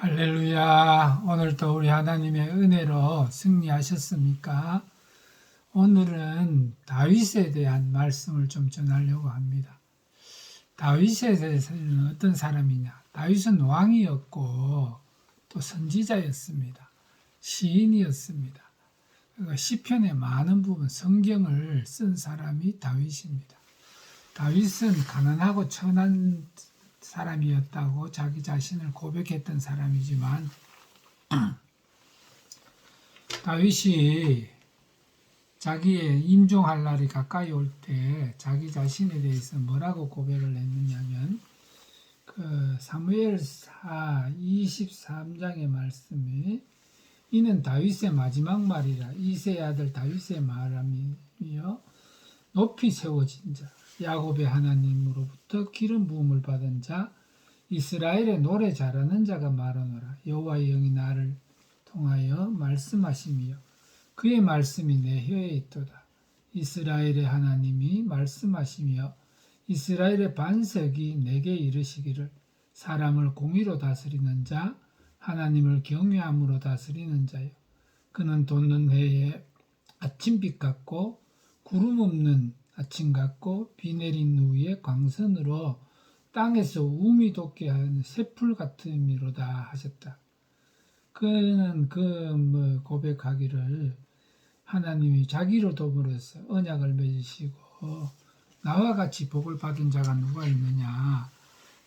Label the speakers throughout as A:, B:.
A: 할렐루야. 오늘도 우리 하나님의 은혜로 승리하셨습니까? 오늘은 다윗에 대한 말씀을 좀 전하려고 합니다. 다윗에 대해서는 어떤 사람이냐? 다윗은 왕이었고 또 선지자였습니다. 시인이었습니다. 그러니까 시편의 많은 부분 성경을 쓴 사람이 다윗입니다. 다윗은 가난하고 천한 사람이었다고 자기 자신을 고백했던 사람이지만 다윗이 자기의 임종할 날이 가까이 올 때 자기 자신에 대해서 뭐라고 고백을 했느냐면 그 사무엘하 23장의 말씀이 이는 다윗의 마지막 말이라 이새의 아들 다윗의 말함이며 높이 세워진 자 야곱의 하나님으로부터 기름 부음을 받은 자 이스라엘의 노래 잘하는 자가 말하노라 여호와의 영이 나를 통하여 말씀하시며 그의 말씀이 내 혀에 있도다. 이스라엘의 하나님이 말씀하시며 이스라엘의 반석이 내게 이르시기를 사람을 공의로 다스리는 자 하나님을 경외함으로 다스리는 자요 그는 돋는 해에 아침빛 같고 구름 없는 아침 같고 비 내린 후에 광선으로 땅에서 우미 돋게 하는 새풀 같음이로다 하셨다. 그는 고백하기를 하나님이 자기로 더불어서 언약을 맺으시고 나와 같이 복을 받은 자가 누가 있느냐.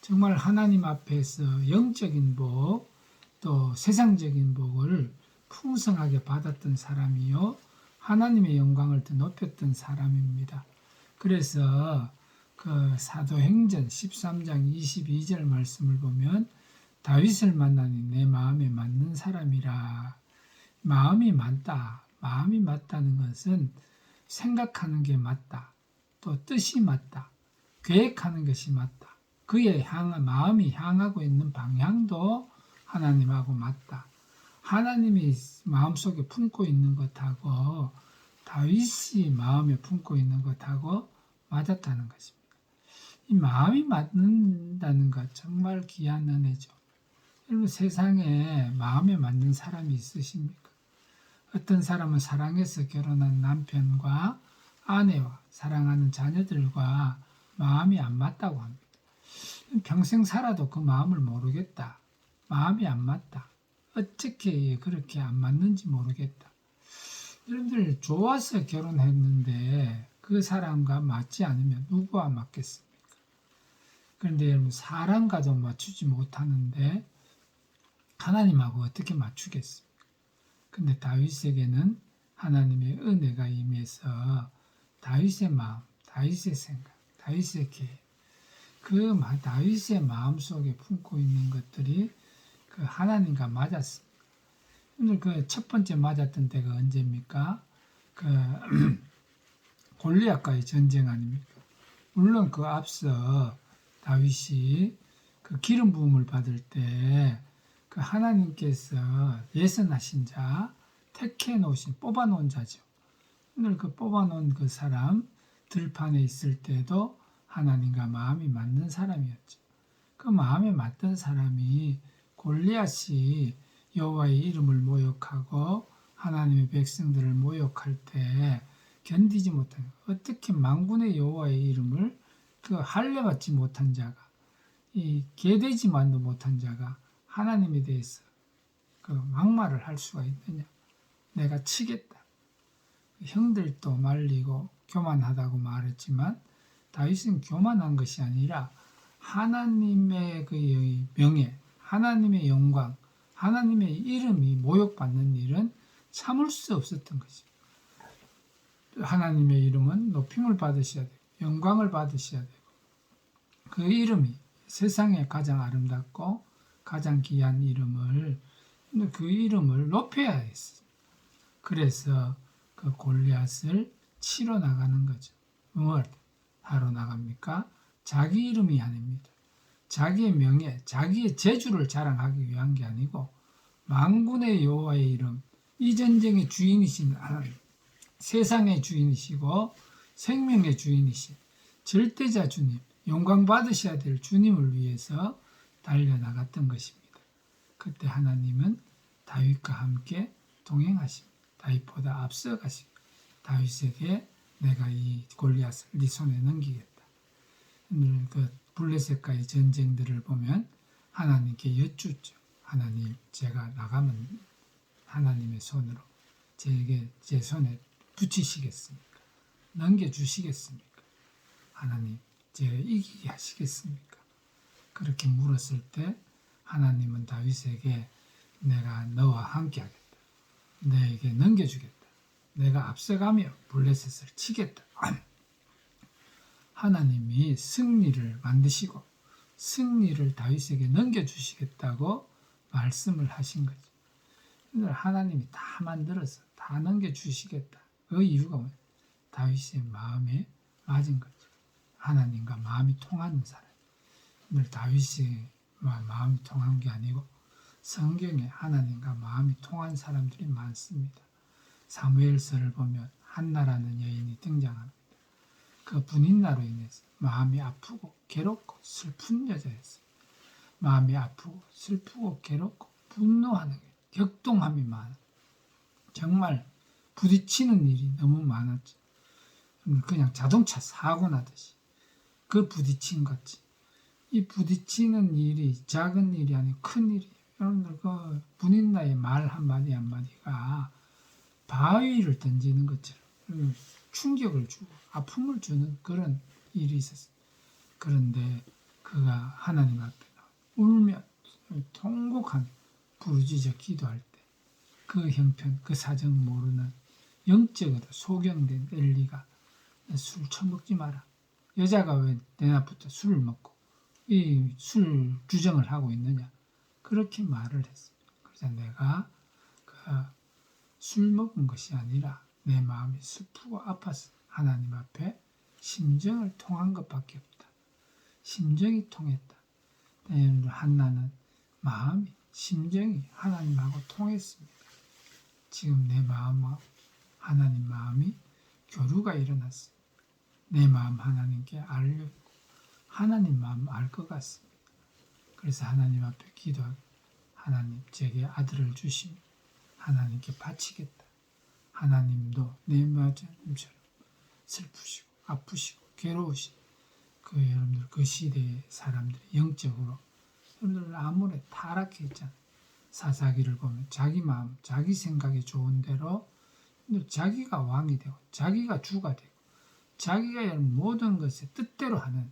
A: 정말 하나님 앞에서 영적인 복 또 세상적인 복을 풍성하게 받았던 사람이요 하나님의 영광을 더 높였던 사람입니다. 그래서 그 사도행전 13장 22절 말씀을 보면 다윗을 만나니 내 마음에 맞는 사람이라. 마음이 맞다. 마음이 맞다는 것은 생각하는 게 맞다. 또 뜻이 맞다. 계획하는 것이 맞다. 그의 마음이 향하고 있는 방향도 하나님하고 맞다. 하나님이 마음속에 품고 있는 것하고 다윗이 마음에 품고 있는 것하고 맞았다는 것입니다. 이 마음이 맞는다는 것 정말 귀한 은혜죠. 여러분 세상에 마음에 맞는 사람이 있으십니까? 어떤 사람은 사랑해서 결혼한 남편과 아내와 사랑하는 자녀들과 마음이 안 맞다고 합니다. 평생 살아도 그 마음을 모르겠다. 마음이 안 맞다. 어떻게 그렇게 안 맞는지 모르겠다. 여러분들 좋아서 결혼했는데 그 사람과 맞지 않으면 누구와 맞겠습니까? 그런데 여러분 사람과도 맞추지 못하는데 하나님하고 어떻게 맞추겠습니까? 근데 다윗에게는 하나님의 은혜가 임해서 다윗의 마음, 다윗의 생각, 다윗의 계획, 그 다윗의 마음속에 품고 있는 것들이 그 하나님과 맞았습니다. 오늘 그 첫 번째 맞았던 때가 언제입니까? 그 골리앗과의 전쟁 아닙니까? 물론 그 앞서 다윗이 그 기름 부음을 받을 때 그 하나님께서 예선하신 자, 택해 놓으신 뽑아 놓은 자죠. 오늘 그 뽑아 놓은 그 사람 들판에 있을 때도 하나님과 마음이 맞는 사람이었죠. 그 마음에 맞던 사람이 골리앗이 여호와의 이름을 모욕하고 하나님의 백성들을 모욕할 때 견디지 못한 어떻게 만군의 여호와의 이름을 그 할례받지 못한 자가 이 계되지만도 못한 자가 하나님에 대해서 그 막말을 할 수가 있느냐. 내가 치겠다. 형들도 말리고 교만하다고 말했지만 다윗은 교만한 것이 아니라 하나님의 그 명예, 하나님의 영광, 하나님의 이름이 모욕받는 일은 참을 수 없었던 것입니다. 하나님의 이름은 높임을 받으셔야 되고 영광을 받으셔야 되고 그 이름이 세상에 가장 아름답고 가장 귀한 이름을 그 이름을 높여야 했어요. 그래서 그 골리앗을 치러 나가는 거죠. 뭘 하러 나갑니까? 자기 이름이 아닙니다. 자기의 명예, 자기의 재주를 자랑하기 위한 게 아니고 만군의 여호와의 이름, 이 전쟁의 주인이신 하나님, 세상의 주인이시고 생명의 주인이신 절대자 주님, 영광 받으셔야 될 주님을 위해서 달려나갔던 것입니다. 그때 하나님은 다윗과 함께 동행하십니다. 다윗보다 앞서가십니다. 다윗에게 내가 이 골리앗을 네 손에 넘기겠다. 오늘 그 블레셋과의 전쟁들을 보면 하나님께 여쭙죠. 하나님, 제가 나가면 하나님의 손으로 제 손에 붙이시겠습니까? 넘겨주시겠습니까? 하나님, 제가 이기게 하시겠습니까? 그렇게 물었을 때 하나님은 다윗에게 내가 너와 함께 하겠다. 너에게 넘겨주겠다. 내가 앞서가며 블레셋을 치겠다. 하나님이 승리를 만드시고 승리를 다윗에게 넘겨주시겠다고 말씀을 하신 거죠. 하나님이 다 만들어서 다 넘겨주시겠다. 그 이유가 뭐예요? 다윗의 마음에 맞은 거죠. 하나님과 마음이 통하는 사람. 오늘 다윗이 마음이 통한 게 아니고 성경에 하나님과 마음이 통한 사람들이 많습니다. 사무엘서를 보면 한나라는 여인이 등장합니다. 그 분인나로 인해서 마음이 아프고 괴롭고 슬픈 여자였어요. 마음이 아프고 슬프고 괴롭고 분노하는 게 격동함이 많아. 정말 부딪히는 일이 너무 많았죠. 그냥 자동차 사고 나듯이 그 부딪힌 거지. 이 부딪히는 일이 작은 일이 아니고 큰 일이에요. 여러분들 그 분인나의 말 한마디 한마디가 바위를 던지는 것처럼 충격을 주고 아픔을 주는 그런 일이 있었어요. 그런데 그가 하나님 앞에 울며 통곡하며 부르짖어 기도할 때 그 형편, 그 사정 모르는 영적으로 소경된 엘리가 술 처먹지 마라. 여자가 왜 내 앞부터 술을 먹고 이 술 주정을 하고 있느냐. 그렇게 말을 했어요. 그래서 내가 술 먹은 것이 아니라 내 마음이 슬프고 아파서 하나님 앞에 심정을 통한 것밖에 없다. 심정이 통했다. 한나는 마음이, 심정이 하나님하고 통했습니다. 지금 내 마음하고 하나님 마음이 교류가 일어났습니다. 내 마음 하나님께 알려고 하나님 마음 알 것 같습니다. 그래서 하나님 앞에 기도하고 하나님 제게 아들을 주시면 하나님께 바치겠다. 하나님도 내 마음처럼 슬프시고 아프시고 괴로우시고 여러분들 그 시대의 사람들이 영적으로 여러분들 아무래 타락했잖아요. 사사기를 보면 자기 마음, 자기 생각이 좋은 대로 자기가 왕이 되고 자기가 주가 되고 자기가 모든 것을 뜻대로 하는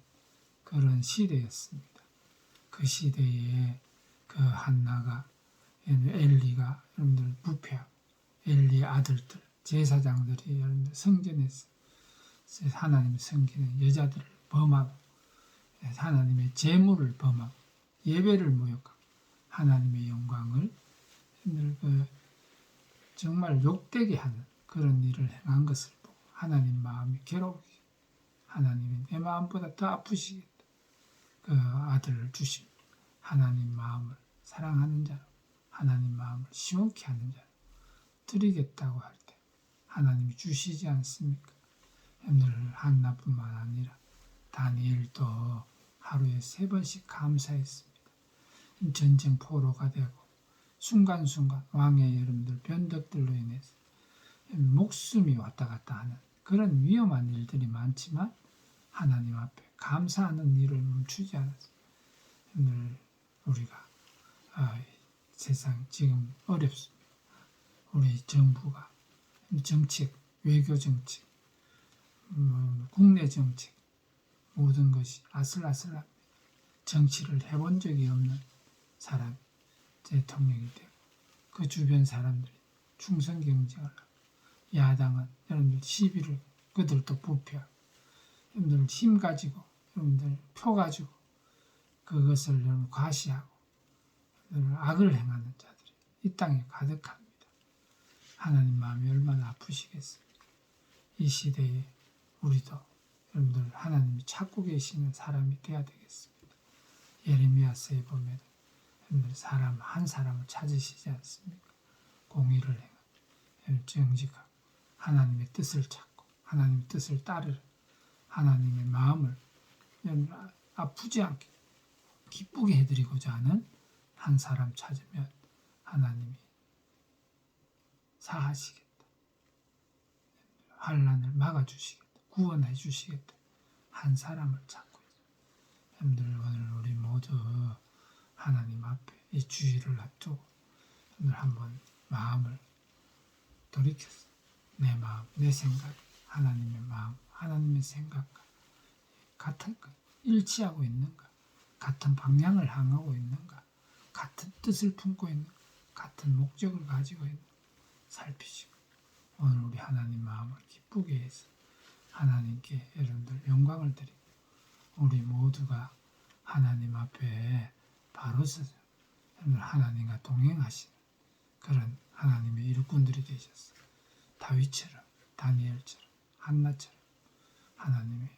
A: 그런 시대였습니다. 그 시대에 그 한나가 엘리가 여러분들 부패하고 엘리의 아들들 제사장들이 여러분들 성전에서 하나님의 섬기는 여자들을 범하고 하나님의 제물을 범하고 예배를 모욕하고 하나님의 영광을 정말 욕되게 하는 그런 일을 행한 것을 보고 하나님 마음이 괴로우게 하나님이 내 마음보다 더 아프시겠다. 그 아들을 주심 하나님 마음을 사랑하는 자로 하나님 마음을 시원케 하는 자로 드리겠다고 할 때 하나님이 주시지 않습니까? 오늘 한나뿐만 아니라 다니엘도 하루에 3번씩 감사했습니다. 전쟁 포로가 되고 순간순간 왕의 여러분들 변덕들로 인해서 목숨이 왔다 갔다 하는 그런 위험한 일들이 많지만 하나님 앞에 감사하는 일을 멈추지 않았습니다. 오늘 우리가 세상 지금 어렵습니다. 우리 정부가 정책, 외교 정책, 국내 정책 모든 것이 아슬아슬합니다. 정치를 해본 적이 없는 사람이 대통령이 되고 그 주변 사람들이 충성 경쟁을 하고 야당은 여러분들 시비를 그들도 부패하고 여러분들 힘 가지고 여러분들 표 가지고 그것을 여러분 과시하고 여러분 악을 행하는 자들이 이 땅에 가득합니다. 하나님 마음이 얼마나 아프시겠습니까? 이 시대에 우리도 여러분들 하나님이 찾고 계시는 사람이 돼야 되겠습니다. 예레미야서에 보면 여러분들 사람 한 사람을 찾으시지 않습니까? 공의를 행하고 정직하고 하나님의 뜻을 찾고 하나님의 뜻을 따르는 하나님의 마음을 아프지 않게 기쁘게 해드리고자 하는 한 사람 찾으면 하나님이 사하시겠다. 환난을 막아주시겠다. 구원해 주시겠다. 한 사람을 찾고 있어요. 여러분들 오늘 우리 모두 하나님 앞에 이 주일을 앞두고 오늘 한번 마음을 돌이켜서 내 마음, 내 생각, 하나님의 마음, 하나님의 생각과 같은가? 일치하고 있는가? 같은 방향을 향하고 있는가? 같은 뜻을 품고 있는가? 같은 목적을 가지고 있는가? 살피시고 오늘 우리 하나님 마음을 기쁘게 해서 하나님께 여러분들 영광을 드리고 우리 모두가 하나님 앞에 바로 서서 하나님과 동행하시는 그런 하나님의 일꾼들이 되셨어요. 다윗처럼, 다니엘처럼, 한나처럼 하나님의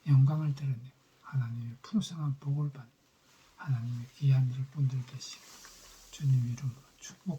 A: 영광을 드러내고 하나님의 풍성한 복을 받는 하나님의 귀한 일꾼들 되시고 주님 이름으로 축복